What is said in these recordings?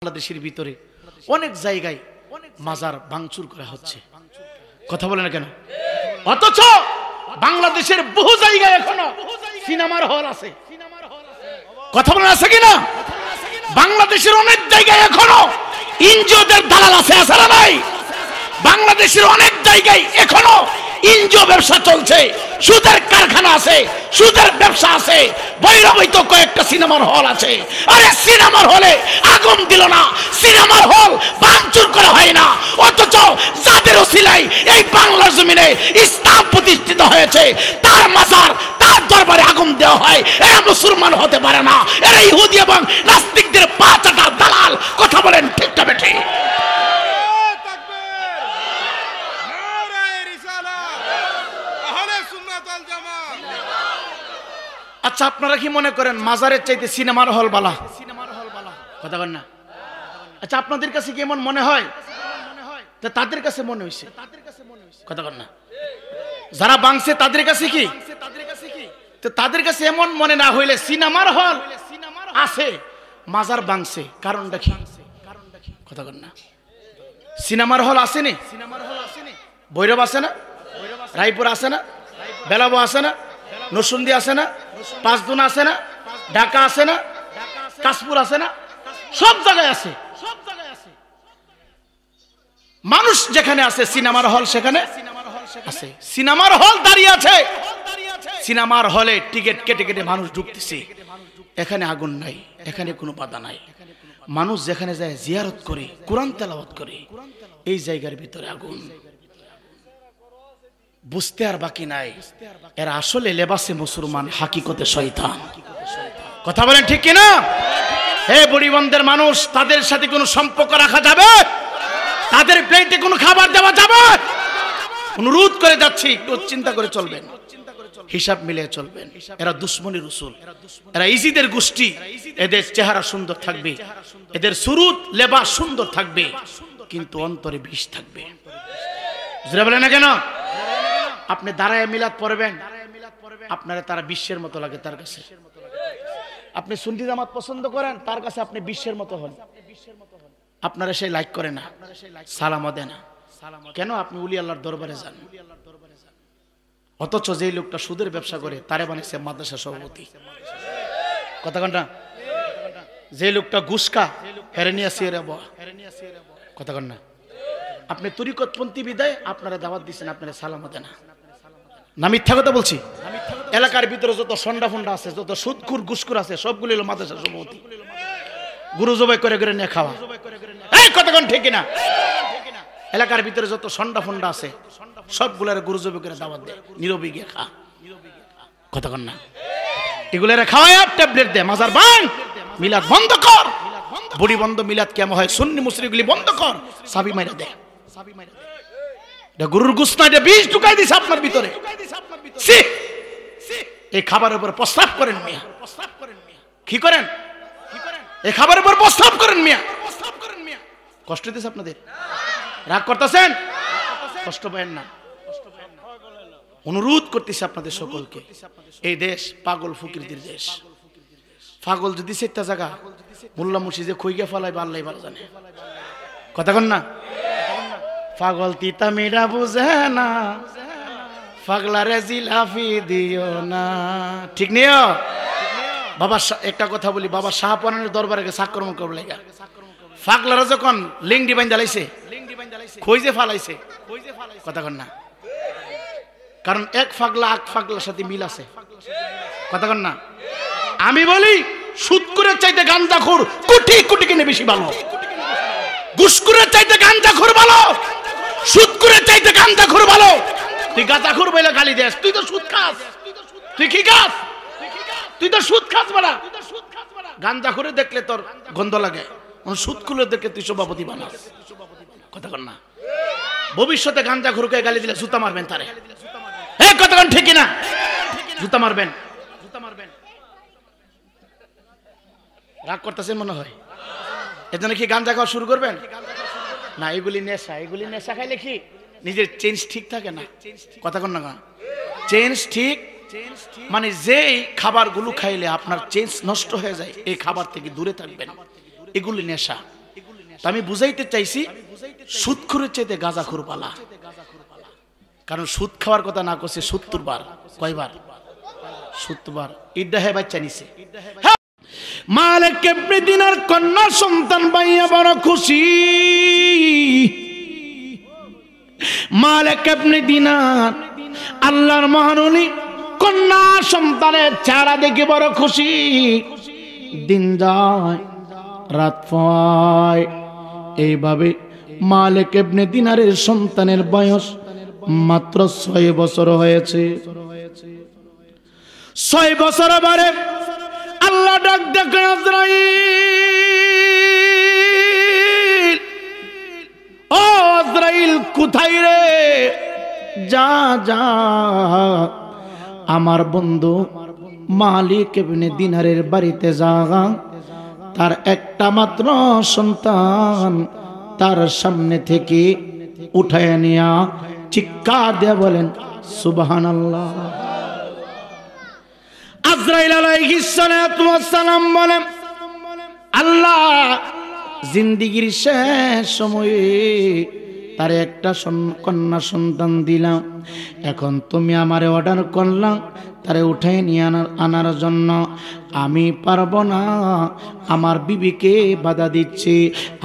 বাংলাদেশের ভিতরে অনেক জায়গায় মাজার ভাঙচুর করা হচ্ছে, কথা বলে না কেন? অথচ বাংলাদেশের বহু জায়গায় এখনো সিনেমার হল আছে, কথা বলে আছে কিনা? বাংলাদেশের অনেক জায়গায় এখনো এনজিওদের দালাল আছে, আছে না নাই? বাংলাদেশের অনেক জায়গায় এখনো এনজিও ব্যবসা চলছে, সুদের কারখানা আছে, সুদের ব্যবসা আছে। বৈরবিত কয়েকটা সিনেমার হল আছে। আরে সিনেমার হলে আগুন দিল না, সিনেমার হল ভাঙচুর করা হয় না, অথচ যাদের ওসিলায় এই বাংলার জমিনে ইসলাম প্রতিষ্ঠিত হয়েছে তার মাজার, তার দরবারে আগুন দেওয়া হয়। এরা মুসলমান হতে পারে না, এরা ইহুদি এবং নাস্তিকদের পা চাটার দালাল। কথা বলেন ঠিক না বেঠিক? আচ্ছা, আপনারা কি মনে করেন মাজারের চাইতে সিনেমার হল বালা? কথা বলেন না? আচ্ছা, আপনাদের কাছে কি এমন মনে হয়? তাদের কাছে মনে হয়েছে, কথা বলেন না? যারা বাংছে তাদের কাছে কি, তাদের কাছে এমন মনে না হইলে সিনেমার হল আছে, মাজার বাংছে, কারণটা কি? কথা বলেন না? সিনেমার হল আসেনি, ভৈরব আছে না, রায়পুর আছে না, বেলাবো আছে না, নরসিংদী আছে না, পাঁচদুনা আছে না, ঢাকা আছে না, কাশপুর আছে না, সব জায়গায় আছে। মানুষ যেখানে আছে সিনেমার হল সেখানে আছে। সিনেমার হল দাঁড়িয়ে আছে, সিনেমার হলে টিকিট কেটে কেটে মানুষ ঢুকতেছে। এখানে আগুন নাই, এখানে কোনো বাধা নাই। মানুষ যেখানে যায় জিয়ারত করে, কোরআন তেলাওয়াত করে, এই জায়গার ভিতরে আগুন। বুঝতে আর বাকি নাই, এরা আসলে লেবাসে মুসলমান, হাকিকতে শয়তান। কথা বলেন ঠিক কিনা? হে বুড়িবন্ধের মানুষ, তাদের সাথে কোনো সম্পর্ক রাখা যাবে? তাদের প্লেটে কোনো খাবার দেওয়া যাবে? অনুরোধ করে যাচ্ছি, একটু চিন্তা করে চলবেন, হিসাব মিলিয়ে চলবেন। এরা দুশ্মনী রসুল, এরা ইজিদের গোষ্ঠী। এদের চেহারা সুন্দর থাকবে, এদের সুরুত লেবাস সুন্দর থাকবে, কিন্তু অন্তরে বিষ থাকবে। বুঝতে পারলেন না কেন? আপনি দাঁড়ায় মিলাদ পড়বেন, আপনারা তারা বিশ্বের মতো লাগে তার কাছে। আপনি সুন্নি জামাত পছন্দ করেন, তার কাছে আপনি বিশ্বের মতো হন। আপনারা সেই লাইক করে না, সালামও দেয় না। কেন? আপনি উলি আল্লাহর দরবারে যান। অথচ যেই লোকটা সুদের ব্যবসা করে তারে বানিয়েছে মাদ্রাসা সভাপতি। কথা কন না? যে লোকটা গুসকা হেরে নিয়ে আসে, কথা কন না? আপনি তরিকতপন্থী বিদায় আপনারা দাওয়াত দিচ্ছেন, আপনারা সালামও দেয় না। না মিথ্যা কথা বলছি? এলাকার ভিতরে যত সন্ডা ফন্ডা আছে, যত সুদকুর গুসকুর আছে, সবগুলো হলো মাদ্রাসা সভাপতি। গুরু জবাই করে করে নিয়ে খাওয়া, এই কতক্ষণ ঠিক না? এলাকার ভিতরে যত সন্ডা ফন্ডা আছে সবগুলার গুরু জবাই করে দাওয়াত দেয়, নীরবে গিয়ে খা। কতক্ষণ না? এগুলার খাওয়ায় ট্যাবলেট দেয়, মাজার ভাঙ, মিলাদ বন্ধ কর। বুড়ি বন্ধ মিলাদ কেমন হয়? সুন্নি মুসলিমগুলি বন্ধ কর, সাবি মাইরা দেয়। গুরুর গুস্তা, এটা বিষ ঢুকাই দিছে আপনার ভিতরে। এই খাবারের উপর প্রস্রাব করেন মিয়া, কি করেন? এই খাবারের উপর প্রস্রাব করেন মিয়া। কষ্ট দিচ্ছে আপনাদের? রাগ করতেছেন? কষ্ট পাবেন না। অনুরোধ করতেছে আপনাদের সকলকে, এই দেশ পাগল ফকিরদের দেশ। পাগল যদি সেটা জায়গা মোল্লা মুর্শিদে খুইগে ফেলাই আল্লাহ ভালো জানে। কথা কন না? পাগল তিতা মিরা বুঝে না, পাগলারে জিলাফি দিও না। ঠিক নিও বাবা। একটা কথা বলি, বাবা শাহপরানের দরবারে সাক্রমণ করবে লাগা। পাগলারা যখন লিংডি বাইন জ্বালাইছে, খুঁজে ফালাইছে, কথা কন না? কারণ এক পাগলা এক পাগলার সাথে মিল আছে। কথা কন না? আমি বলি সুদকুরের চাইতে গাঞ্জাখোর কোটি কোটি কিনে বেশি ভালো। ঘুষখোরের চাইতে গাঞ্জাখোর ভালো, সুদকুরের চাইতে গাঞ্জাখোর ভালো। তুই গাঁজাখোর বলে গালি দেস, তুই তো সুদ খাস। তুই কি খাস? তুই তো সুদ খাস বলা। গাঞ্জাখোরে দেখলে তোর গন্ধ লাগে, সুদকুরের দেখলে তুই সভাপতি বানাস। কথা কন না? ভবিষ্যতে গাঞ্জাখোরকে গালি দিলে জুতা মারবেন তারে। হ্যাঁ, কথা কন ঠিক না? জুতা মারবেন। রাগ করতেছেন মনে হয়, এজন্য কি গাঞ্জা খাওয়া শুরু করবেন? না, এগুলি নেশা। এগুলি নেশা খাইলে কি নিজের চেঞ্জ ঠিক থাকে না? কথা কন না? চেঞ্জ ঠিক মানে যেই খাবারগুলো খাইলে আপনার চেঞ্জ নষ্ট হয়ে যায়, এই খাবার থেকে দূরে থাকবেন। এগুলি নেশা। তা আমি বুঝাইতে চাইছি সুদখোরের চাইতে গাঁজাখোর বালা, কারণ সুদ খাওয়ার কথা না করছে 70 বার। কয়বার? 70 বার। ইড্ডা হে বাচ্চা নিছে। মালিক ইবনে দিনার কন্যা সন্তান পাইয়া বড় খুশি। মালিক ইবনে দিনার আল্লাহর মহাননী কন্যা সন্তানের চেহারা দেখে বড় খুশি। দিন যায় রাত পায়, এইভাবে মালিক ইবনে দিনারের সন্তানের বয়স মাত্র 6 বছর হয়েছে। 6 বছর পরে আল্লাহ ডাক দেখে, আজরাইল, ও আজরাইল কোথায় রে? যা যা আমার বন্ধু মালিক ইবনে দিনারের বাড়িতে যা, তার একটা মাত্র সন্তান তার সামনে থেকে উঠায় নিয়া চিৎকার দিয়ে বলেন সুবহানাল্লাহ। আজরাইল আলাইহিস সালাতু ওয়াস সালাম বলেন, আল্লাহ জিন্দেগীর শেষ সময়ে তার একটা কন্যা সন্তান দিলাম, এখন তুমি আমারে অর্ডার করলাম তারে উঠাই নিয়ে আনার জন্য, আমি পারবো না, আমার বিবিকে বাধা দিচ্ছি।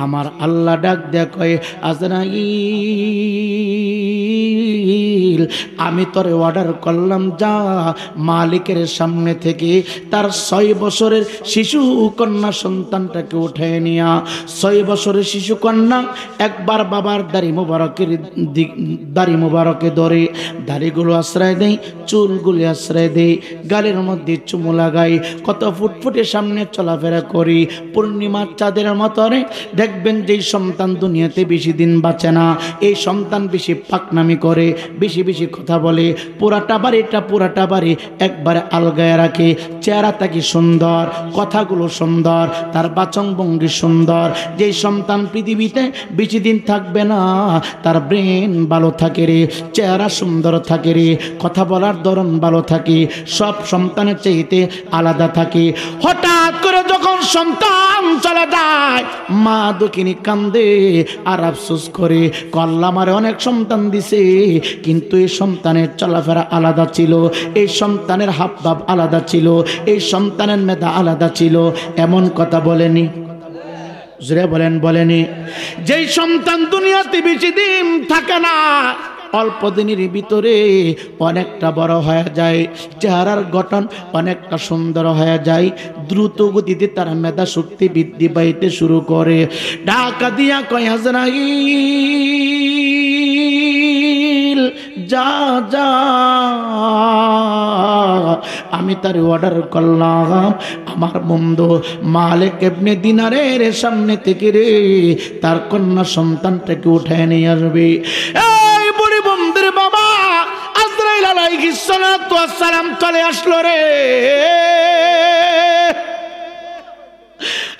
আমার আল্লাহ ডাক দেখে, আজরাইল আমি তোরে অর্ডার করলাম, যা মালিকের সামনে থেকে তার 6 বছরের শিশু কন্যা সন্তানটাকে উঠে নিয়া। 6 বছরের শিশু কন্যা একবার বাবার দাড়ি মুবারকে ধরে, দাড়িগুলো আশ্রয় দেয়, চুলগুলি আশ্রয় দেয়, গালের মধ্যে চুমু লাগাই, কত ফুটফুটে সামনে চলাফেরা করি পূর্ণিমার চাঁদের মতরে। দেখবেন যে সন্তান দুনিয়াতে বেশি দিন বাঁচে না, এই সন্তান বেশি পাকনামি করে, বেশি বেশি কথা বলে, পুরাটা বাড়ি একবারে আলগায় রাখে। চেহারা তাকে সুন্দর, কথাগুলো সুন্দর, তার বাচনভঙ্গি সুন্দর। যেই সন্তান পৃথিবীতে বেশি দিন থাকবে না, তার ব্রেন ভালো থাকে রে, চেহারা সুন্দর থাকে রে, কথা বলার ধরন ভালো থাকে, সব সন্তানের চাইতে আলাদা থাকে। হঠাৎ করে যখন সন্তান চলে যায়, মা দুঃখিনী কান্দে আর আফসোস করে, আল্লাহ আমারে অনেক সন্তান দিছে, কিন্তু এই সন্তানের চলাফেরা আলাদা ছিল, এই সন্তানের হাবভাব আলাদা ছিল, এই সন্তানের মেধা আলাদা ছিল। এমন কথা বলেনি? জোরে বলেন, বলেনি? যেই সন্তান দুনিয়াতে বেশি দিন থাকে না, অল্প দিনের ভিতরে অনেকটা বড় হয়ে যায়, চেহারার গঠন অনেকটা সুন্দর হয়ে যায়, দ্রুত গতিতে তার মেধা শক্তি বৃদ্ধি পাইতে শুরু করে। ঢাকা দিয়া কয়, আজরাইল যা যা, আমি তার অর্ডার করলাম, আমার বন্ধু মালিক ইবনে দিনারের সামনে থেকে রে তার কন্যা সন্তানটাকে উঠায় নিয়ে আসবে। এই বুড়ি বন্ধুর বাবা আজরাইল আলাইহিস সালাতু ওয়াস সালাম চলে আসলো রে।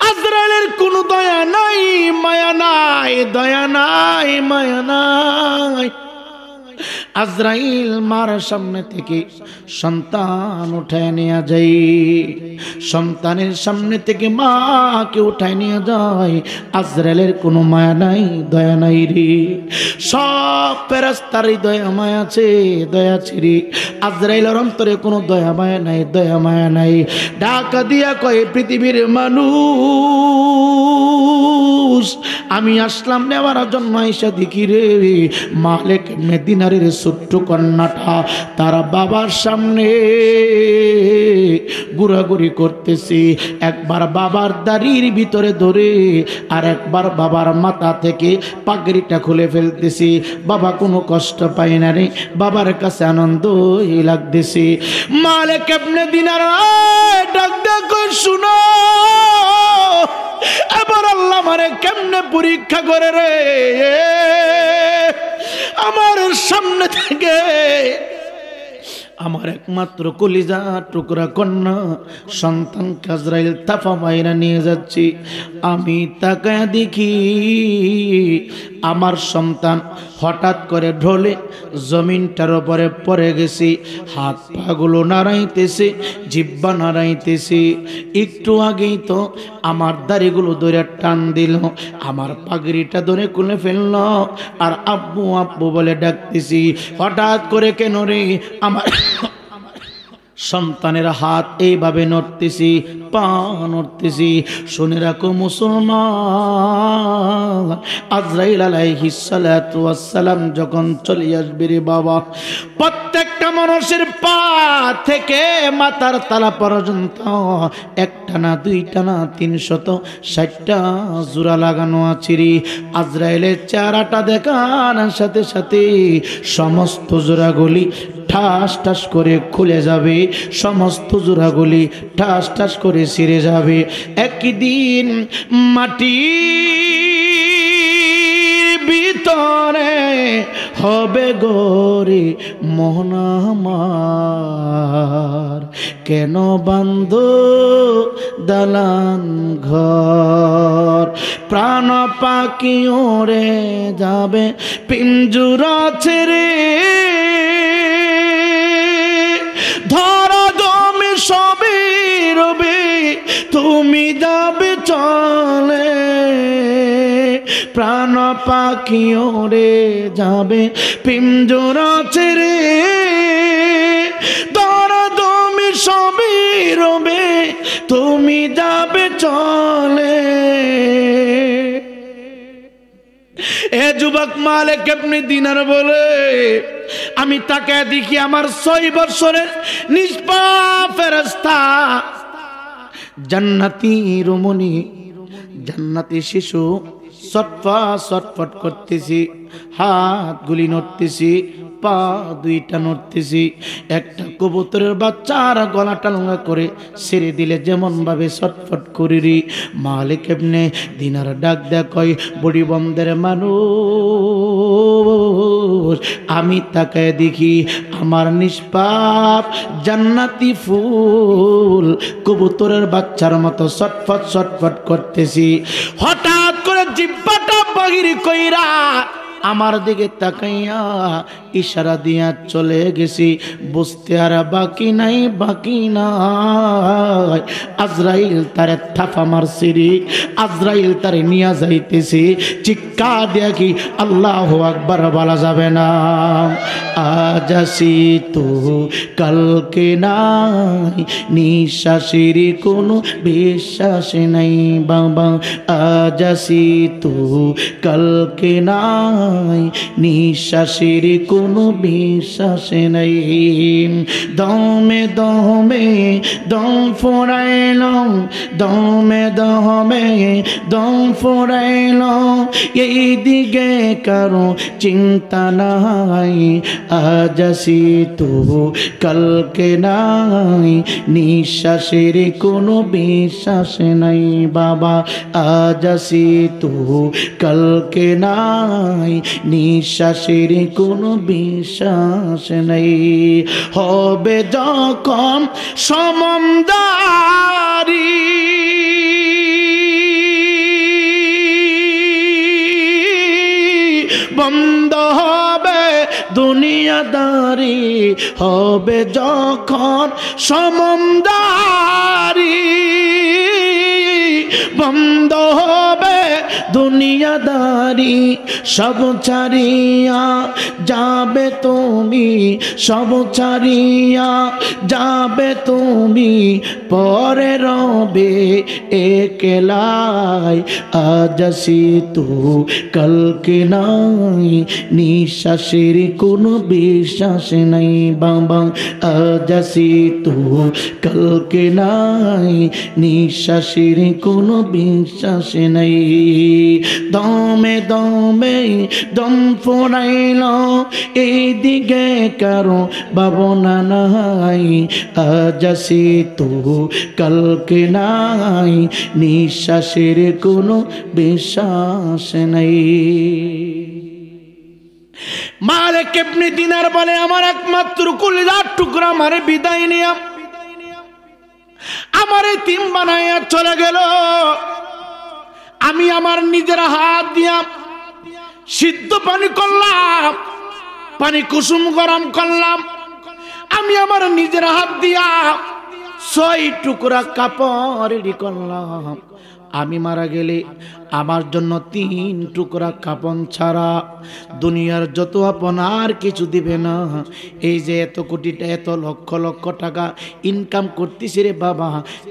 আজরাইলের কোনো দয়া নাই, মায়া নাই, দয়া নাই, মায়া নাই। আজরাইল মার সামনে থেকে সন্তান উঠায় নিয়ে যায়, সন্তানের সামনে থেকে মাকে উঠায় নিয়ে যায়। আজরাইলের কোনো মায়া নাই, দয়া নাই রে। সব ফেরেশতার দয়া মায়া আছে, দয়া আছে রে। আজরাইলের অন্তরে কোনো দয়া মায়া নাই, দয়া মায়া নাই। ঢাকা দিয়া কয়, পৃথিবীর মানুষ, আমি আসলাম নেওয়ার জন্য আইসা দেখি রে মালিক ইবনে দিনারের ছোট্ট কন্যাটা তার বাবার সামনে ঘোরাঘুরি করতেছে। একবার বাবার দাড়ির ভিতরে ধরে আর একবার বাবার মাথা থেকে পাগড়িটা খুলে ফেলতেছে। বাবা কোনো কষ্ট পায় না রে, বাবার কাছে আনন্দই লাগতেছে। মালিক ইবনে দিনার ডাক দেখো, শুনো এবার আল্লাহ মারে কেমনে পরীক্ষা করে রে। আমার সামনে থেকে আমার একমাত্র কলিজা টুকরা কন্যা সন্তানকে আজরাইল তাফা মাইরা নিয়ে যাচ্ছি। আমি তাকায় দেখি আমার সন্তান হঠাৎ করে ঢলে জমিনটার উপরে পড়ে গেছি। হাত পাগুলো নাড়াইতেছে, জিহ্বা নাড়াইতেছে। একটু আগেই তো আমার দাড়িগুলো ধরে টান দিল, আমার পাগড়িটা ধরে খুলে ফেলল, আর আব্বু আব্বু বলে ডাকতেছি। হঠাৎ করে কেন রে আমার সন্তানের হাত এইভাবে নড়তেছি, পা নড়তেছি। শুনে রাখো মুসলমান, আজরাইল আলাইহিস সালাতু ওয়াস সালাম যখন চলে আসবে রে বাবা, প্রত্যেকটা মানুষের পা থেকে মাথার তালা পর্যন্ত একটা না দুইটা না 360টা জোড়া লাগানো আছে রে। আজরাইলের চেহারাটা দেখার সাথে সাথে সমস্ত জোড়াগুলি ঠাস ঠাস করে খুলে যাবে, সমস্ত জোড়াগুলি ঠাস ঠাস করে ছিঁড়ে যাবে। একদিন মাটির ভিতরে হবে গরে মোহন আমার, কেন বান্ধ দালান ঘর, প্রাণ পাখি ওড়ে যাবে পিঞ্জুরা ছেড়ে, ধরা জমি সবই রবে তুমি যাবে চলে, প্রাণ পাখি ওড়ে যাবে পিঞ্জরা ছেড়ে, ধরা জমি সবই রবে তুমি যাবে চলে। এ যুবক মালিক ইবনে দিনার বলে, আমি তাকে দেখি আমার 6 বছরের নিষ্পাপ ফেরেশতা, জান্নাতি রমণী, জান্নাতি শিশু ছটফট ছটফট করতেছি, হাতগুলি নড়তেছি, পা দুইটা নড়তেছি। একটা কবুতরের বাচ্চার গলা টালঙ্গা করে ছেড়ে দিলে যেমন ভাবে ছটফট করি, মালিক ইবনে দিনার ডাক দেয়া কয়, বড়ি বন্ধের মানুষ, আমি তাকায় দেখি আমার নিষ্পাপ জান্নাতি ফুল কবুতরের বাচ্চার মতো ছটফট ছটফট করতেছি। হঠাৎ করে জিহ্বাটা বাহির কইরা আমার দিকে তাকাইয়া ইশারা দিয়া চলে গেছি। বুঝতে আর বাকি নাই, বাকি নাই, আজরাইল তারে থাফা মারছিরি, আজরাইল তারে নিয়া যাইতেছি। চিক্কা দিয়া কি আল্লাহু আকবার বলা যাবে না? আজ আসি তো কালকে নাই, নিঃশ্বাসের কোনো বিশ্বাস নাই বাবা, আজ আসি তো কালকে নাই, নিঃশ্বাসের কোনো বিশ্বাস নাই। দমে দমে দম ফোরাইল, দমে দমে দম ফোরাইল, এই দিকে কারো চিন্তা নাই, আজ আসি তো কালকে নাই, নিঃশ্বাসের কোনো বিশ্বাস নাই বাবা, আজ আসি তো কালকে নাই, নিঃশ্বাসের কোনো বিশ্বাস নাই। হবে যখন সমমদারি, বন্ধ হবে দুনিয়াদারি, হবে যখন সমমদারি, বন্ধ হবে দুনিয়াদারি, সব ছাড়িয়া যাবে তুমি, সব ছাড়িয়া যাবে তুমি, পরে রবে একলাই, আজ আসি তো কালকে নাই, নিঃশ্বাসের কোনো বিশ্বাস নাই বাবা, আজ আসি তো কালকে নাই, নিঃশ্বাসের কোনো বিশ্বাস নাই। দমে দমে দম ফোরাইল, এই দিকে কারো ভাবনা নাই, আজ আসি তো কালকে নাই, নিঃশ্বাসের কোনো বিশ্বাস নাই। মালিক ইবনে দিনার বলে আমার একমাত্র কলিজার টুকরা আমারে বিদায় নিয়া আমারে তিম বানাইয়া চলে গেল। আমি আমার নিজের হাত দিয়া সিদ্ধ পানি করলাম, পানি কুসুম গরম করলাম, আমি আমার নিজের হাত দিয়া 6 টুকরা কাপড় রেডি করলাম। আমি মারা গেলে আমার জন্য 3 টুকরা কাপন ছাড়া দুনিয়ার যত আপন আর কিছু দিবে না। এই যে এত কোটিটা এত লক্ষ লক্ষ টাকা ইনকাম করতেছি রে বাবা,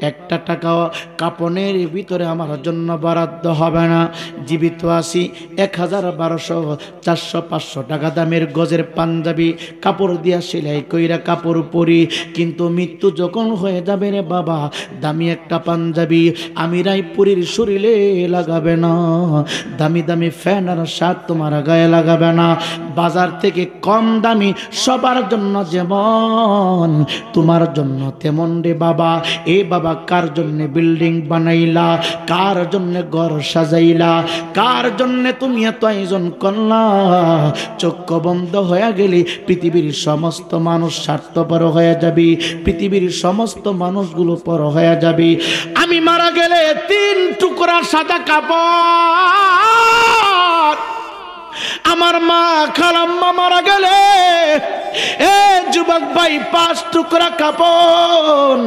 একটা টাকাও কাপনের ভিতরে আমার জন্য বরাদ্দ হবে না। জীবিত আছি 1000, 1200, 400, 500 টাকা দামের গজের পাঞ্জাবি কাপড় দিয়া সেলাই কইরা কাপড় পরি, কিন্তু মৃত্যু যখন হয়ে যাবে রে বাবা, দামি একটা পাঞ্জাবি আমি রায়পুরীর শরীরে লাগাবে না, দামি দামি ফ্যান আর শার্ট তোমার গায়ে লাগাবে না। বাজার থেকে কম দামি সবার জন্য যেমন তোমার জন্য তেমন রে বাবা। এ বাবা, কার জন্য বিল্ডিং বানাইলা, কার জন্য ঘর সাজাইলা, কার জন্য তুমি এত আয়োজন করলা? চক্ষু বন্ধ হয়ে গেলে পৃথিবীর সমস্ত মানুষ স্বার্থপর হয়ে যাবে, পৃথিবীর সমস্ত মানুষগুলো পর হয়ে যাবে। আমি মারা গেলে 3 টুকরা সাদা কাপড়, আমার মা খালাম্মা মারা গেলে এ যুবক ভাই 5 টুকরা কাপড়।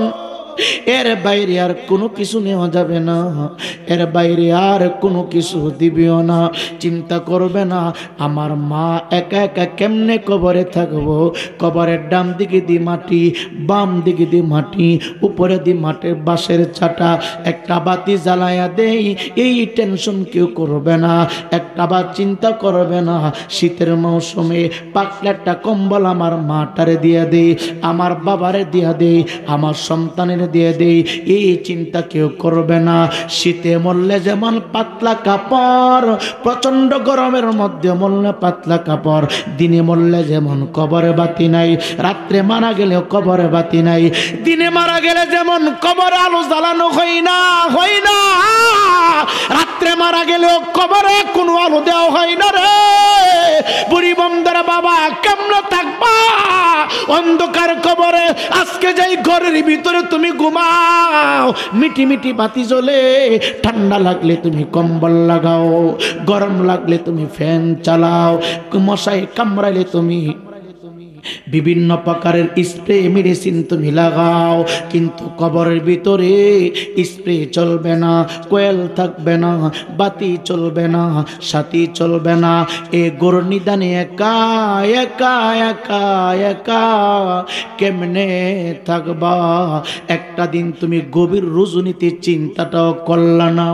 এর বাইরে আর কোনো কিছু নেওয়া যাবে না, এর বাইরে আর কোনো কিছু দিবেও না। চিন্তা করবে না আমার মা একা একা কেমনে কবরে থাকবো। কবরের ডান দিকে দি মাটি, বাম দিকে দি মাটি, উপরে দি মাটির বাঁশের চাটা, একটা বাতি জ্বালায়া দেই, এই টেনশন কেউ করবে না। একটা বার চিন্তা করবে না শীতের মৌসুমে পাতলা একটা কম্বল আমার মাটারে দিয়ে দেই, আমার বাবারে দিয়ে দেই, আমার সন্তানের দিয়ে দেই, এই চিন্তা কেউ করবে না। শীতে মরলে যেমন পাতলা কাপড়, প্রচন্ড গরমের মধ্যে মরলে পাতলা কাপড়, দিনে মরলে যেমন কবরে বাতি নাই, রাত্রে মারা গেলেও কবরে বাতি নাই। দিনে মারা গেলে যেমন কবরে আলো জ্বালানো হয় না, রাত্রে মারা গেলেও কবরে কোনো আলো দেওয়া হয় না রে বুড়ি বন্ধের বাবা। কেমনে থাকবা অন্ধকার কবরে? আজকে যাই ঘরের ভিতরে তুমি ঘুমাও, মিটি মিটি বাতি জ্বলে, ঠান্ডা লাগলে তুমি কম্বল লাগাও, গরম লাগলে তুমি ফ্যান চালাও, মশাই কামড়াইলে তুমি বিভিন্ন প্রকারের স্প্রে মেডিসিন তুমি লাগাও, কিন্তু কবরের ভিতরে স্প্রে চলবে না, কোয়েল থাকবে না, বাতি চলবে না, সাথী চলবে না। এ গরুর নিদানে একা একা একা একা কেমনে থাকবা? একটা দিন তুমি গভীর রজনীতে চিন্তাটাও করলা না,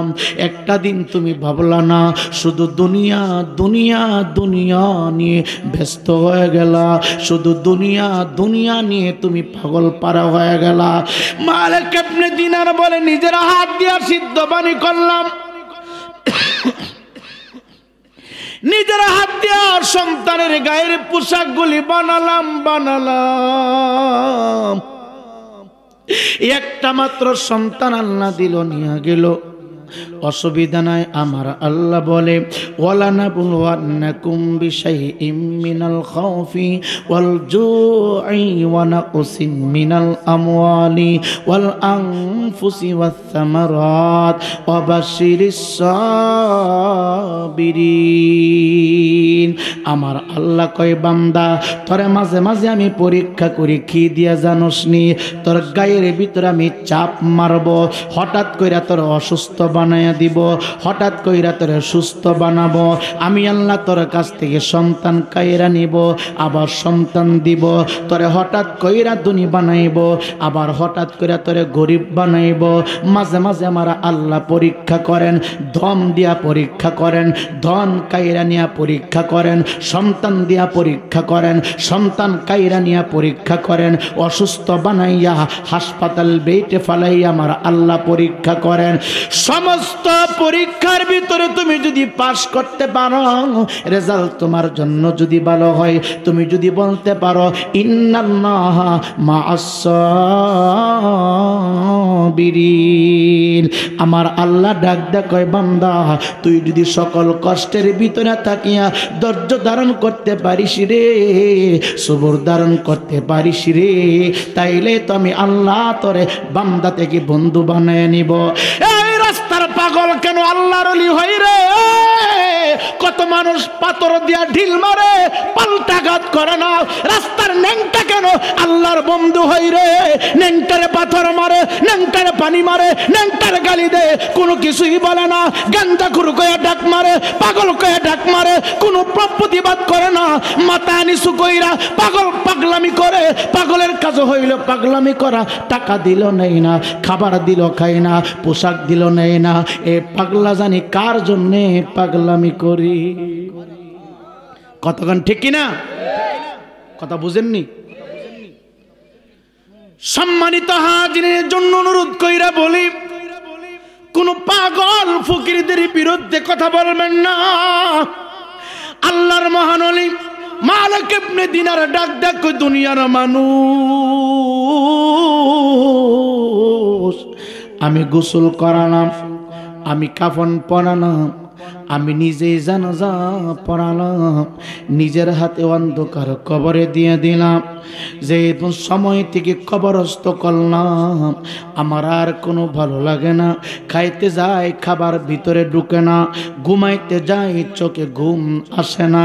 একটা দিন তুমি ভাবলা না, শুধু দুনিয়া দুনিয়া দুনিয়া নিয়ে ব্যস্ত হয়ে গেলা, শুধু দুনিয়া দুনিয়া নিয়ে তুমি পাগল পারা হয়ে গেলা। মালিক ইবনে দিনার বলে নিজের হাত দিয়া সিদ্ধ পানি করলাম, নিজের হাত দিয়া সন্তানের গায়ের পোশাকগুলি বানালাম। একটা মাত্র সন্তান আল্লাহ দিল, নিয়ে গেল, অসুবিধা নাই। আমার আল্লাহ বলে ওয়ালানাবলুওয়ান্নাকুম বিশাইইম মিনাল খাউফি ওয়াল জুই ওয়া নাকসিম মিনাল আমওয়ালি ওয়াল আনফুসি ওয়াস সামারাত ওয়া বাশশিরিস সাবিরিন। আমার আল্লাহ কয় বান্দা, তোরে মাঝে মাঝে আমি পরীক্ষা করি, কি দিয়া জানোস নি? তোর গায়ের ভিতরে আমি চাপ মারব, হঠাৎ কইরা তোর অসুস্থ বানায়া দিব, হঠাৎ কইরা তোরে সুস্থ বানাবো। আমি আল্লাহ তোর কাছ থেকে সন্তান কাইরা নিব, আবার সন্তান দিব। তোরে হঠাৎ কইরা ধনী বানাইব, আবার হঠাৎ কইরা তোরে গরিব বানাইব। মাঝে মাঝে আমার আল্লাহ পরীক্ষা করেন, ধন দিয়া পরীক্ষা করেন, ধন কাইরা নিয়া পরীক্ষা করেন, সন্তান দিয়া পরীক্ষা করেন, সন্তান কাইরা নিয়া পরীক্ষা করেন, অসুস্থ বানাইয়া হাসপাতাল বেইটে ফালাইয়া আমার আল্লাহ পরীক্ষা করেন। সমস্ত পরীক্ষার ভিতরে তুমি যদি পাস করতে পারো, রেজাল্ট তোমার জন্য যদি ভালো হয়, তুমি যদি বলতে পারো ইন্নাল্লাহা মা'আস সাবিরিন, আমার আল্লাহ ডাক দেয় কয় বান্দা, তুই যদি সকল কষ্টের ভিতরে থাকিয়া ধৈর্য ধারণ করতে পারিস রে, সবর ধারণ করতে পারিস রে, তাইলে তো আমি আল্লাহ তোরে বান্দা থেকে বন্ধু বানায় নিব। এই রাস্তার পাগল কেন আল্লাহর ওলি হয় রে? কত মানুষ পাথর দিয়া ঢিল মারে, পাল্টাঘাত করে না। রাস্তার ন্যাংটা কেন আল্লাহর বন্ধু হয় রে? ন্যাংটারে পাথর মারে, ন্যাংটারে পানি মারে, ন্যাংটারে গালি দেয়, কোনো কিছুই বলে না। গান্দা খুর কয়ে ডাক মারে, পাগল কয়ে ডাক মারে, কোনো প্রতিবাদ করে না। মাথা নিচু কইরা পাগল পাগলামি করে। পাগলের কাজ হইল পাগলামি করা। টাকা দিল নেই না, খাবার দিল খাই না, পোশাক দিল নেই না। এ পাগলা জানি কার জন্যে পাগলামি করি। কতক্ষণ ঠিক কিনা? কথা বুঝেননি? সম্মানিত হাজিরের জন্য অনুরোধ কইরা বলি, কোন পাগল ফকিরদের বিরুদ্ধে কথা বলবেন না। আল্লাহর মহান ওলি মালিক ইবনে দিনার ডাক ডাক দুনিয়ার মানুষ, আমি গোসল করালাম, আমি কাফন পরালাম, আমি নিজেই জানাজা পড়ালাম, নিজের হাতে অন্ধকার কবরে দিয়ে দিলাম। যে সময় থেকে কবরস্থ করলাম, আমার আর কোনো ভালো লাগে না। খাইতে যাই খাবার ভিতরে ঢুকে না, ঘুমাইতে যাই চোখে ঘুম আসে না।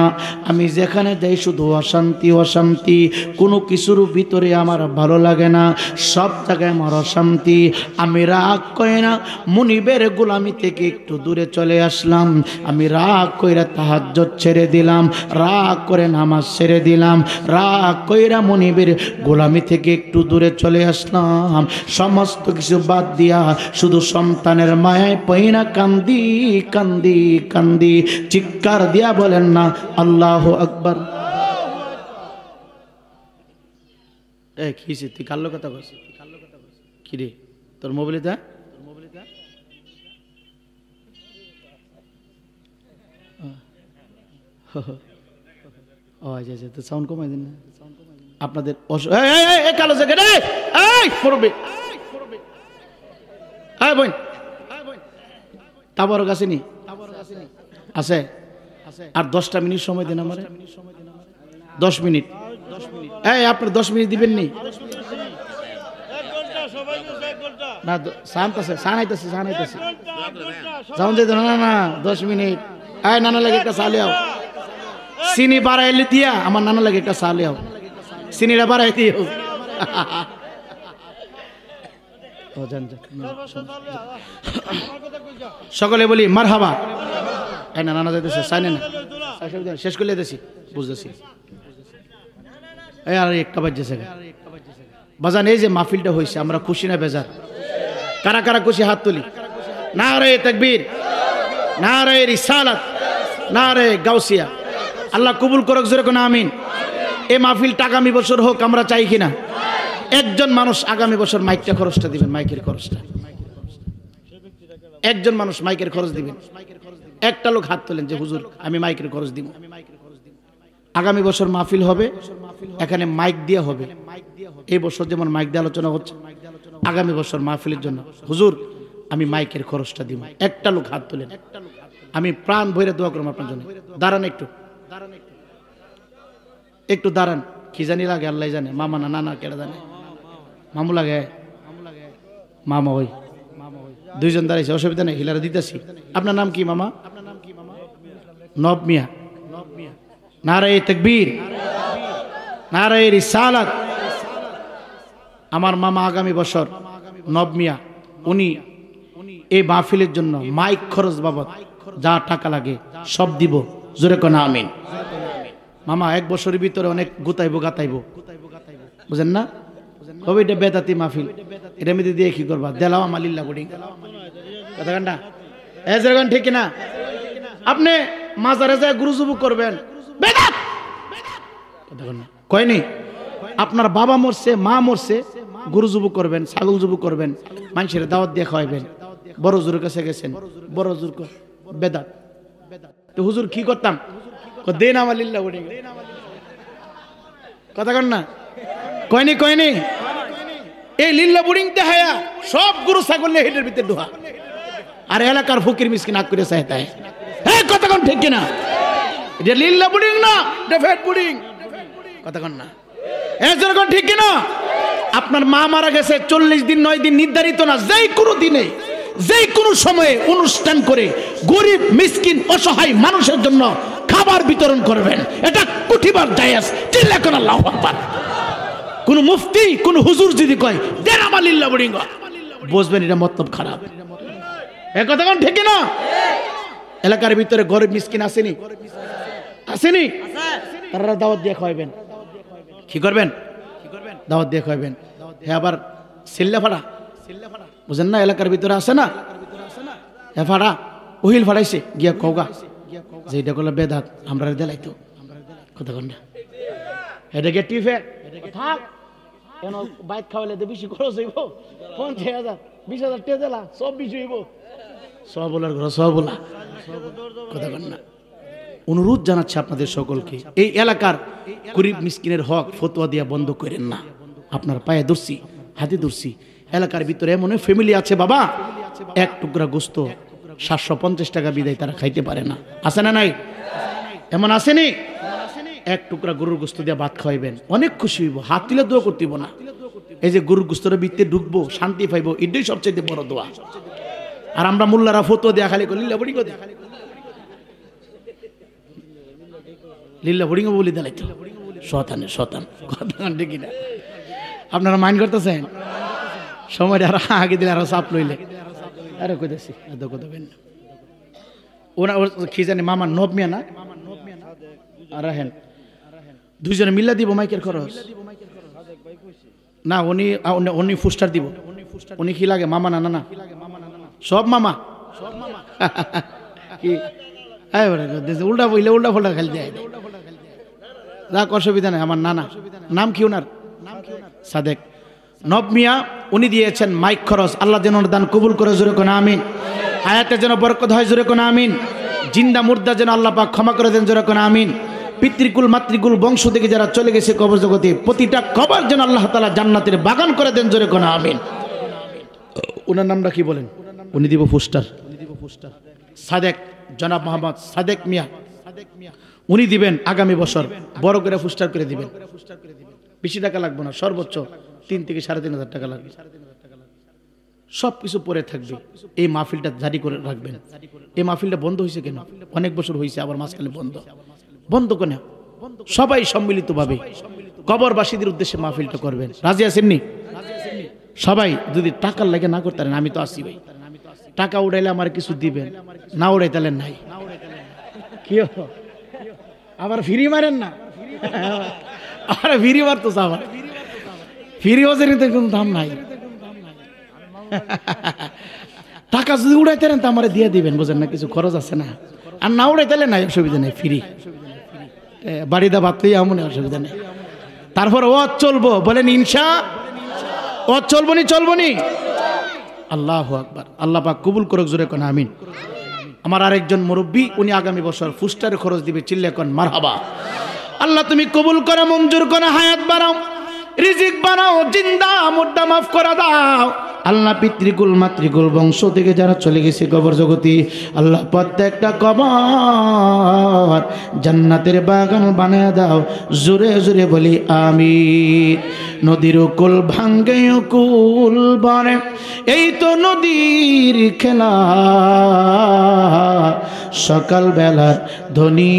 আমি যেখানে যাই শুধু অশান্তি অশান্তি, কোনো কিছুর ভিতরে আমার ভালো লাগে না, সব জায়গায় আমার অশান্তি। আমি রাগ করে না, মুনিবের গোলামি থেকে একটু দূরে চলে আসলাম। আমি রাগ কইরা তাহাজ্জুদ ছেড়ে দিলাম, রাগ করে নামাজ ছেড়ে দিলাম, রাগ কইরা মুনিবের গোলামি থেকে একটু দূরে চলে আসলাম। সমস্ত কিছু বাদ দিয়া শুধু সন্তানের মায়ায় পইনা কান্দি কান্দি কান্দি। চিৎকার দিয়া বলেন না আল্লাহু আকবার। এ কি তুই কাল্লো কথা বলছ? কি রে তোর মোবাইলে দা? ও আচ্ছা আচ্ছা, তো সাউন্ড কমাই দেন না আপনাদের। কালো জ্যাকেট তাবরক আসেনি? আছে। আর 10টা মিনিট সময় দেন আমার, 10 মিনিট। এই আপনি 10 মিনিট দিবেন নি? না শান্তাছে, শানাইতেছে, শানাইতেছে, যাওন যাইতো না। না 10 মিনিট। এই নানা লাগে একটা চা লিয়াও, চিনি বাড়াইলে দিয়া আমার নানা লাগে একটা চা লিয়াও, চিনিটা বাড়াই দিও। সকলে বলি মারহাবা। এই না নানা যাইতেছে, চাইনে না, শেষ করে দিয়েছি, বুঝতেছি। এই আর একটা বাজছে বাজান। এই যে মাহফিলটা হয়েছে, আমরা খুশি না বেজার? কারা কারা খুশি হাত তুলি। নারে তাকবীর, নারে রিসালাত, নারে গাউসিয়া। আল্লাহ কবুল করুক, জোরে কোন আমিন। এই মাহফিলটা আগামী বছর হোক, আমরা চাই কিনা? একজন মানুষ আগামী বছর মাইকটা খরচটা দিবেন, মাইকের খরচটা। একজন মানুষ মাইকের খরচ দিবেন। একটা লোক হাত তোলেন যে হুজুর আমি মাইকের খরচ দিব। আগামী বছর মাহফিল হবে, এখানে মাইক দিয়ে হবে। এই বছর যেমন মাইক দিয়ে আলোচনা হচ্ছে, আগামী বছর মাহফিলের জন্য হুজুর আমি মাইকের খরচটা দিব। একটা লোক হাত তোলেন, আমি প্রাণ ভরে দোয়া করব আপনার জন্য। দাঁড়ান একটু, একটু দাঁড়ান। কি জানি লাগে আল্লাহ জানে। মামা না নানা কেডা জানে? মামু লাগে, মামা ওই দুইজন দাঁড়াইছে, অসুবিধা নেই, হিলারা দিতেছি। আপনার নাম কি মামা? নব মিয়া। নারে তাকবীর, নারে রিসালাত। আমার মামা আগামী বছর নব মিয়া, উনি এই মাহফিলের জন্য মাইক খরচ বাবদ যা টাকা লাগে সব দিব। জোরে কোন আমিন। মামা 1 বছরের ভিতরে অনেক গুতাইবো গাতাইবো, বুঝেন না? কবে এটা বেদাতি মাহফিল, এটা মেয়েদের দিয়ে কি করবা? দেলাও মালিল্লা বোর্ডিং কথা কান্ডা। এজরগান ঠিক না? আপনি মাজারে যায় গুরু যুবক করবেন, বেদাত কথা কান্ডা কয়নি? আপনার বাবা মরছে, মা মরছে, গুরু যুবক করবেন, ছাগল যুবক করবেন, মানুষের দাওয়াত দিয়ে খাওয়াইবেন। বড় হুজুরের কাছে গেছেন, বড় হুজুর বেদাত। তো হুজুর কি করতাম? দেন আমার লিল্লা বোর্ডিং কথা কন না কয়নি? কয়নি? এই লিল্লা বোর্ডিং দেখায়া সব গুরু ছাগল হেডের ভিতরে ঢোকা, আর এলাকার ফকির মিসকিন আগ করে চাইতে হয়। হ্যাঁ কথা কন ঠিক কিনা? এটা লিল্লা বুডিং না, এটা ফ্যাট বুডিং। কথা কন না, এজন্য ঠিক কিনা? আপনার মা মারা গেছে 40 দিন 9 দিন নির্ধারিত না, যেই কোনো দিনে যেই কোনো সময়ে অনুষ্ঠান করে গরিব মিসকিন অসহায় মানুষের জন্য খাবার বিতরণ করবেন, এটা কুঠিবার জায়েজ। চিল্লা কোন আল্লাহু আকবার। কোন মুফতি কোন হুজুর যদি কয় দেন আমার লিল্লা বুডিং, বুঝবেন এটা মতলব খারাপ। এই কথা কোন ঠিক কিনা? এলাকার ভিতরে গরিব মিসকিন আসেনি? আসেনি? তারা দাওয়াত দিয়ে খাওয়াবেন। কি করবেন? দাওয়াত দিয়ে খাওয়াবেন। হ্যাঁ, আবার সিল্লা ফাড়া বুঝেন না, এলাকার ভিতরে আসে না, হ্যাঁ ফাড়া উহিল ফাড়াইছে গিয়া কৌগা যে এটা করলে বেদাত, আমরা দেলাইতো। কথা কন না, এটা গিয়ে টিফে থাক কেন বাইক খাওয়ালে তো বেশি খরচ হইব, 50,000 20,000 টাকা দিলা সব বেশি হইব, সব বলার ঘর সব বলা। কথা কন না, অনুরোধ জানাচ্ছে আপনাদের সকলকে, এই এলাকার গরিব মিসকিনের হক ফতোয়া দিয়া বন্ধ করেন না। আপনার পায়ে ধরছি, হাতে ধরছি, এলাকার ভিতরে এমন ফ্যামিলি আছে বাবা, এক টুকরা গোস্ত 750 টাকা বিদায় তারা খাইতে পারে না। আছে না নাই? এমন আসেনি? এক টুকরা গরুর গোস্ত দিয়ে ভাত খাওয়াইবেন, অনেক খুশি হইব, হাত তুলে দোয়া করতে না। এই যে গরুর গোস্তটা ভিতরে ঢুকবো, শান্তি পাইবো, এটাই সবচেয়ে বড় দোয়া। আর আমরা মোল্লারা ফতোয়া দেয়া খালি লিল্লা বুড়ি করে লিল্লা বুড়ি বলি দিলাইতো শতানের শতান। কথা ঠিক না? আপনারা মাইন্ড করতেছেন? সময়টা আরো আগে দিলে আরো চাপ লইলে আরে কইতেছি এত কথা বেন ওরা কি জানি মামা নব মিয়া না আর হেন দুইজনে মিল্লা দিব মাইকের খরচ না, উনি ফুস্টার দিব। উনি কি লাগে মামা? না না না, সব মামা কি উল্টা বইলে উল্টা ফোল্টা খালি দেয়, যাক অসুবিধা নেই। আমার নানা নাম কি ওনার? সাদেক নব মিয়া, উনি দিয়েছেন মাইক খরচ। আল্লাহ যেন দান কবুল করে, জোরে কোন আমিন। হায়াতে যেন বরকত হয়, জোরে কোন আমিন। জিন্দা মুর্দা যেন আল্লাহ পাক ক্ষমা করে দেন, জোরে কোন আমিন। পিতৃকুল মাতৃকুল বংশ থেকে যারা চলে গেছে কবর জগতে, প্রতিটা কবর যেন আল্লাহ তাআলা জান্নাতের বাগান করে দেন, জোরে কোন আমিন। ওনার নামটা কি বলেন? উনি দিব ফুস্টার। সাদেক জনাব মোহাম্মদ সাদেক মিয়া, উনি দিবেন আগামী বছর বড় করে ফুস্টার করে দিবেন। বেশি টাকা লাগবে না, সর্বোচ্চ 3 থেকে 3,500 টাকা লাগবে। সবকিছু পরে থাকবে। এই মাহফিলটা জারি করে রাখবেন। এই মাহফিলটা বন্ধ হয়েছে কেন? অনেক বছর হয়েছে, আবার মাঝখানে বন্ধ। বন্ধ কেন? সবাই সম্মিলিতভাবে কবরবাসীদের উদ্দেশ্যে মাহফিলটা করবেন। রাজি আছেননি? সবাই যদি টাকার লাগে না করতে পারেন, আমি তো আসি ভাই, টাকা উড়াইলে আমার কিছু দিবেন, না উড়াইতালে নাই। কি আবার ফিরি মারেন না? আরে ফিরি মারতো আবার ফিরি ওজেরিতে কোনো দাম নাই। টাকা যদি উড়াইতেন তা আমার দিয়ে দিবেন, বোঝেন না? কিছু খরচ আছে না, আর না উড়াইতালে নাই, অসুবিধা নেই, ফ্রি। বাড়িতে ভাতলেই এমন অসুবিধা নেই। তারপর ও চলবো বলেন ইনশা, ও চলবো নি, চলবো নি। আল্লাহু আকবার। আল্লাহ পাক কবুল করুক, জোরে কোন আমিন। আমার আরেকজন মুরব্বী, উনি আগামী বছর ফুস্টারের খরচ দিবে, চিল্লে কোন মারহাবা। আল্লাহ তুমি কবুল করো, মঞ্জুর করো, হায়াত বাড়াও, রিজিক বাড়াও, জিন্দা মুর্দা মাফ করে দাও। আল্লাহ পিতৃকুল মাতৃকুল বংশ থেকে যারা চলে গেছে কবর জগতে, আল্লাহ প্রত্যেকটা কবর জান্নাতের বাগান বানায় দাও, জোরে জোরে বলি আমিন। নদীর কুল ভাঙ্গে কুল বনে, এই তো নদীর খেলা, সকাল বেলার ধনী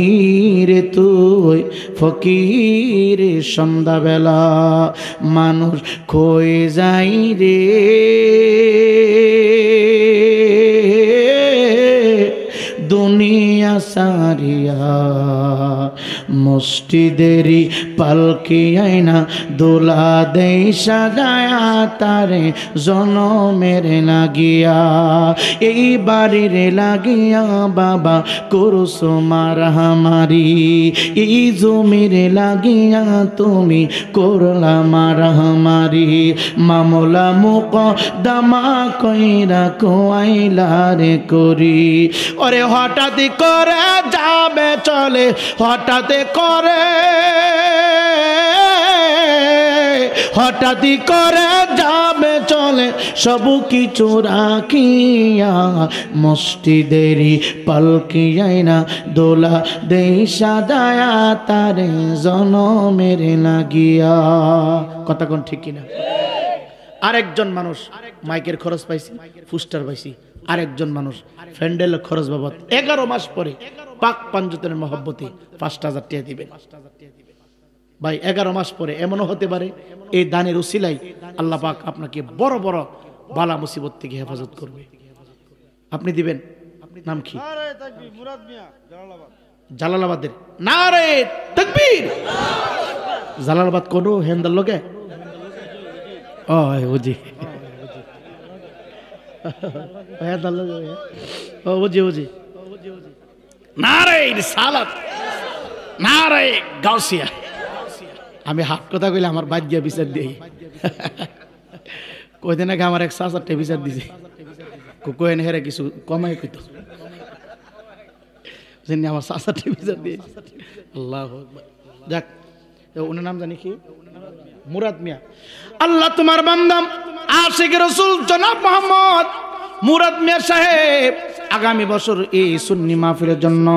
রে তুই, ফকির সন্ধ্যা বেলা, মানুষ খয়ে যাই রে দুনিয়া সারিয়া, মসজিদেরি পালকি আইনা দোলা দেই সাজায়া, তারে জনমের লাগিয়া, এই বাড়ির লাগিয়া বাবা করছো মারামারি, এই জমির লাগিয়া তুমি করলা মারামারি, মামলা মুকদ্দমা কইরা কোয়াইলারে করি, ওরে হঠাৎ করে যাবে চলে, হঠাৎ করে হঠাৎই করে যাবে চলে সব কিছু রাখিয়া, মসজিদেরই পালকি আইনা দোলা দেই সাজায়া তারে জনমের লাগিয়া। কথা কোন ঠিক কিনা? আরেকজন মানুষ মাইকের খরচ পাইছি, ফুস্টার পাইছি। আরেকজন মানুষ ফ্যান্ডেলের খরচ বাবদ 11 মাস পরে পাক পাঞ্জতনের মহব্বতে 5,000 টাকা দিবেন। ভাই 11 মাস পরে এমনও হতে পারে এই দানের উসিলাই আল্লাহ পাক আপনাকে বড় বড় বালা মুসিবত থেকে হেফাজত করবে। আপনি দিবেন। নাম কি? জালালাবাদের। নারে তাকবীর। জালালাবাদ কোন হেন্দার লোকে? ও বুঝি, ও বুঝি বুঝি। নারে রিসালাত, নারে গাউসিয়া। আমি হাত কথা কইলে আমার বাদ দিয়া বিচার দিই। কয়দিন আগে আমার এক 7-8 বিচার দিছে, কোয়েন হেরে কিছু কমাই কইতো জানি আমার 7-8 বিচার দিয়ে। আল্লাহু আকবার। যাক, ওনার নাম জানি কি? মুরাদ মিয়া। আল্লাহ তোমার বান্দা আশিক রাসূল জনাব মোহাম্মদ মুরাদ মিয়া সাহেব আগামী বছর এই সুন্নি মাহফিলের জন্য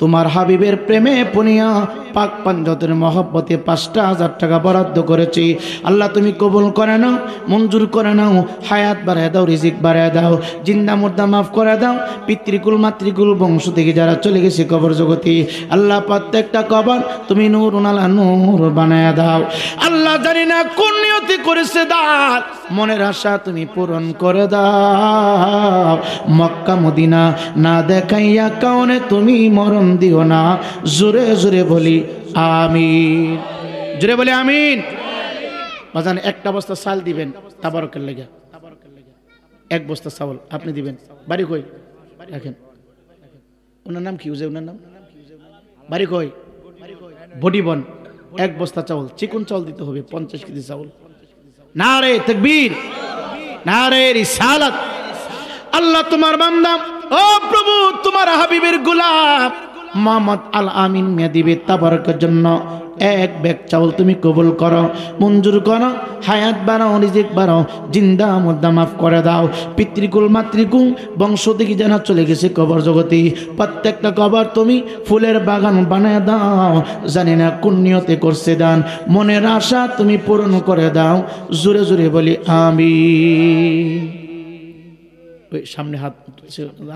তোমার হাবিবের প্রেমে পনিয়া পাক পাঞ্জতের মহব্বতে 5,000 টাকা বরাদ্দ করেছি। আল্লাহ তুমি কবুল করে নাও, মঞ্জুর করে নাও, হায়াত বাড়ায় দাও, রিজিক বাড়ায় দাও, জিন্দা মুর্দা মাফ করে দাও। পিতৃকুল মাতৃকুল বংশ থেকে যারা চলে গেছে কবর জগতে, আল্লাহ প্রত্যেকটা কবর তুমি নূরুন আলা নূর বানায় দাও। আল্লাহ জানি না কোন নিয়তি করেছে দাও, মনের আশা তুমি পূরণ করে দাও। মক্কা মদিনা না দেখাইয়া কাউনে তুমি মরণ দিও না। জোরে জোরে বলি আমিন, জোরে বলি আমিন। বাজান একটা বস্তা চাল দিবেন তাবারকের লেগে, 1 বস্তা চাউল আপনি দিবেন। বাড়ি কই? রাখেন। ওনার নাম কি? ওনার নাম বাড়ি কই? বডিবন। 1 বস্তা চাউল, চিকন চাউল দিতে হবে, 50 কেজি চাউল। নারে তাকবীর, নারে রিসালাত। আল্লাহ তোমার বান্দা ও প্রভু তোমার হাবিবের গোলাম মোহাম্মদ আল আমিন মিয়া দিবে তাবারকের জন্য 1 ব্যাগ চাউল তুমি কবুল করো, মঞ্জুর করো, হায়াত বাড়াও, রিজিক বাড়াও, জিন্দা মুর্দা মাফ করে দাও। পিতৃকুল মাতৃকুল বংশ থেকে জানা চলে গেছে কবর জগতে, প্রত্যেকটা কবর তুমি ফুলের বাগান বানায় দাও। জানি না কোন নিয়তে করছে দান, মনের আশা তুমি পূরণ করে দাও। জোরে জোরে বলি আমিন। ওই সামনে হাত,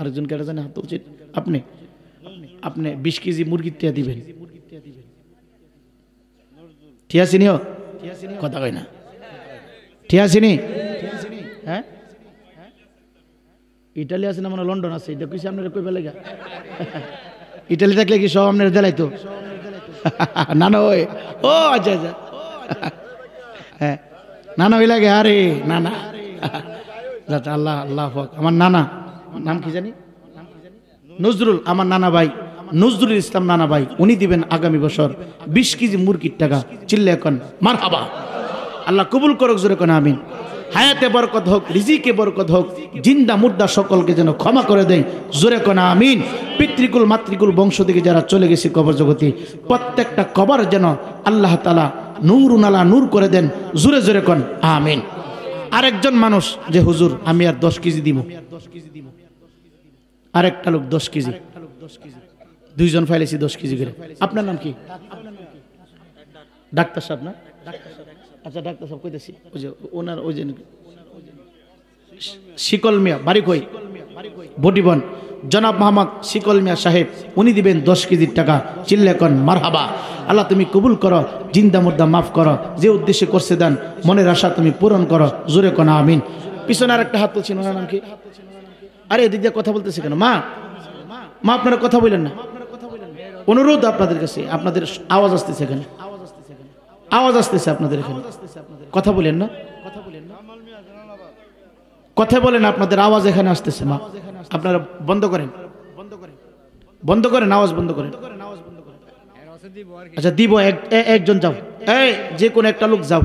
আরেকজন কেটে জানে হাত উচিত। আপনি 20 কেজি মুরগির টিয়া দিবেন। ঠিক আছে নিও, কথা কই না, ঠিক আছে নি? হ্যাঁ, ইটালি আছে না মানে লন্ডন আছে, এটা কইছে আপনারা কই বেলা? ইটালি থাকলে কি সব আপনারা দেলাইতো? না না ওই ও আচ্ছা আচ্ছা, হ্যাঁ নানা ওই লাগে। আরে নানা, আল্লাহ আল্লাহ। আমার নানা নাম কি জানি? নজরুল। আমার নানা ভাই নজরুল ইসলাম নানা ভাই, উনি দিবেন আগামী বছর 20 কেজি মুরগির টাকা। চিল্লে এখন মারহাবা। আল্লাহ কবুল করুক, জোরে কোন আমিন। হায়াতে বরকত হোক, রিজিকে বরকত হোক, জিন্দা মুর্দা সকলকে যেন ক্ষমা করে দেয়, জোরে কোন আমিন। পিতৃকুল মাতৃকুল বংশ থেকে যারা চলে গেছে কবর জগতে, প্রত্যেকটা কবর যেন আল্লাহ তাআলা নূরুন আলা নূর করে দেন, জোরে জোরে কোন আমিন। আরেকজন মানুষ যে হুজুর আমি আর 10 কেজি দিব, আরেকটা লোক 10 কেজি, 2 জন ফাইলেছি 10 কেজি করে। আপনার নাম কি? ডাক্তার সাহেব না? আচ্ছা ডাক্তার সাহেব কইতেছি, ওই যে ওনার ওই যে শিকল মিয়া, বাড়ি কই? বটিবন। জনাব মোহাম্মদ শিকল মিয়া সাহেব, উনি দিবেন 10 কেজির টাকা। চিল্লে কোন মারহাবা। আল্লাহ তুমি কবুল করো, জিন্দা মুর্দা মাফ করো, যে উদ্দেশ্যে করছে দেন মনের আশা তুমি পূরণ করো, জোরে কোন আমিন। পিছনে আর একটা হাত তুলছেন, ওনার নাম কি? আরে এদিক দিয়ে কথা বলতেছে কেন? মা মা আপনারা কথা বললেন না, অনুরোধ আপনাদের কাছে, আপনাদের আওয়াজ আসতেছে এখানে, আওয়াজ আসতেছে আপনাদের এখানে, কথা বলেন না, কথা বলেন, আপনাদের আওয়াজ এখানে আসতেছে। মা আপনারা বন্ধ করেন, বন্ধ করেন, আওয়াজ বন্ধ করেন। আচ্ছা দিব, একজন যাও, এই যে কোন একটা লোক যাও,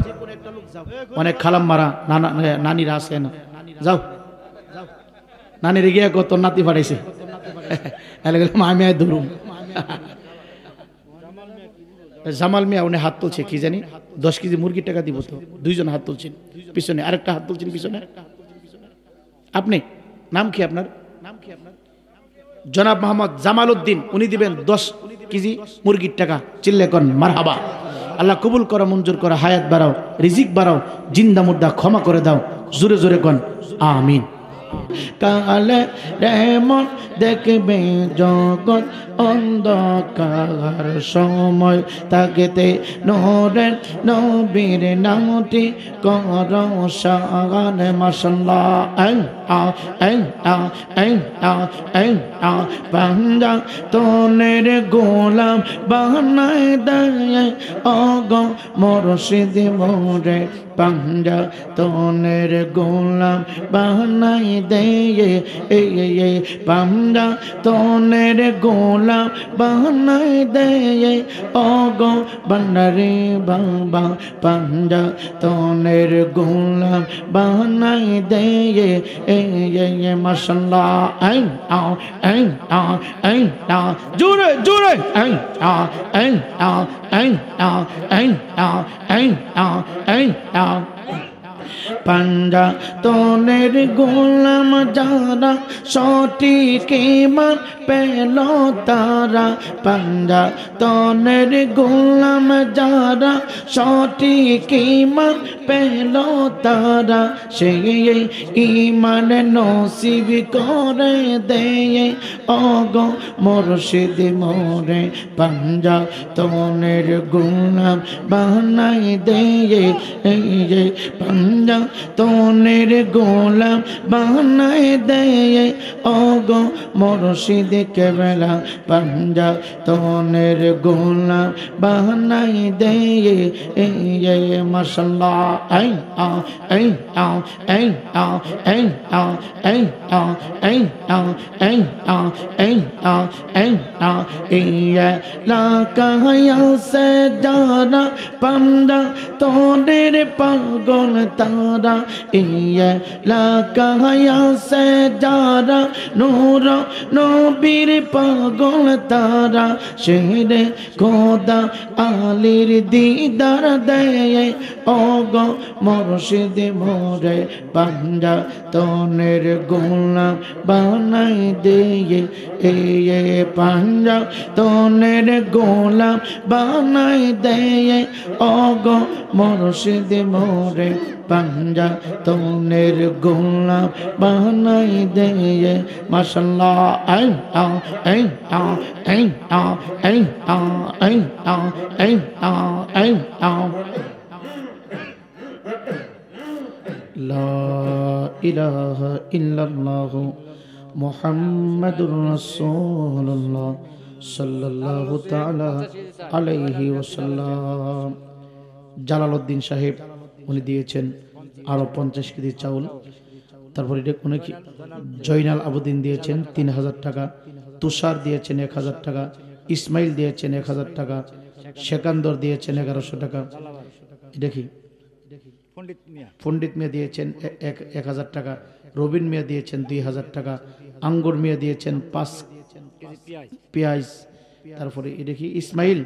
অনেক খালাম মারা নানিরা আছে না, যাও। নানির গিয়ে কত নাতি পাঠাইছে, আমি ধরুম। জামাল মিয়া উনি হাত তুলছে কি জানি 10 কেজি মুরগির টাকা দিব তো, দুইজন হাত তুলছেন পিছনে, আরেকটা হাত তুলছেন পিছনে। আপনি নাম কি আপনার? জনাব মোহাম্মদ জামাল উদ্দিন, উনি দিবেন 10 কেজি মুরগির টাকা। চিল্লে করেন মারহাবা। আল্লাহ কবুল করো, মঞ্জুর করো, হায়াত বাড়াও, রিজিক বাড়াও, জিন্দা মুর্দা ক্ষমা করে দাও, জোরে জোরে কন আমিন। কালে রেমন দেখবে জগৎ অন্ধকার সময়, তাকেতে নূরের নবীর নামটি কর সাগান মাশাআল্লাহ। বান্দা তোনের গোলাম বানায় দেয় অগ মুর্শিদ মোরে, বান্দা তোনের গোলাম বানাই দেয় বান্দা তোনের গোলাম বানাই দেয় অগ বান্দারে বাবা, বান্দা তোনের গোলাম বানাই দেয় মাশাআল্লাহ। জোরে জোরে পাঞ্জা তোনের গোলাম যারা সঠিক ঈমান পেল তারা, পাঞ্জা তোনের গোলাম যারা সঠিক ঈমান পেল তারা, সেই ঈমান নসিব করে দেয় অগ মুর্শিদ মোরে, পাঞ্জা তোনের গোলাম বানাই দেয় পাঞ্জা তোনের গোলাম বানাই দেয় অগ মুর্শিদ কেবলা, পাঞ্জা তোনের গোলাম বানাই দেয় মাশাআল্লাহ। লাকায়াসে যারা পান্দা তোদের পাগল তারা, ইয়া লাকায়াসে যারা নূর নবীর পাগল তারা, শেরে খোদা আলীর দিদার দেয় অগ মুর্শিদ মোরে, পাঞ্জা তোনের গোলাম বানাই দেয় পাঞ্জা তোনের গোলাম বানাই দেয় অগ মুর্শিদ মোরে, পাঞ্জা তোনের গোলাম বানাই দেয় মাশাআল্লাহ। লা ইলাহা ইল্লাল্লাহু মুহাম্মাদুর রাসূলুল্লাহ সাল্লাল্লাহু তাআলা আলাইহি ওয়াসাল্লাম। জালালউদ্দিন সাহেব উনি দিয়েছেন আরো 50 কেজি চাউল। তারপরে উনি কি জয়নাল আবুদ্দিন দিয়েছেন 3000 টাকা, তুষার দিয়েছেন 1000 টাকা, ইসমাইল দিয়েছেন 1000 টাকা, সেকান্দর দিয়েছেন 1100 টাকা, দেখি পণ্ডিত মিয়া দিয়েছেন 1000 টাকা, রবিন মিয়া দিয়েছেন 2000 টাকা, আঙ্গুর মিয়া দিয়েছেন 5 পেঁয়াজ, তারপরে দেখি ইসমাইল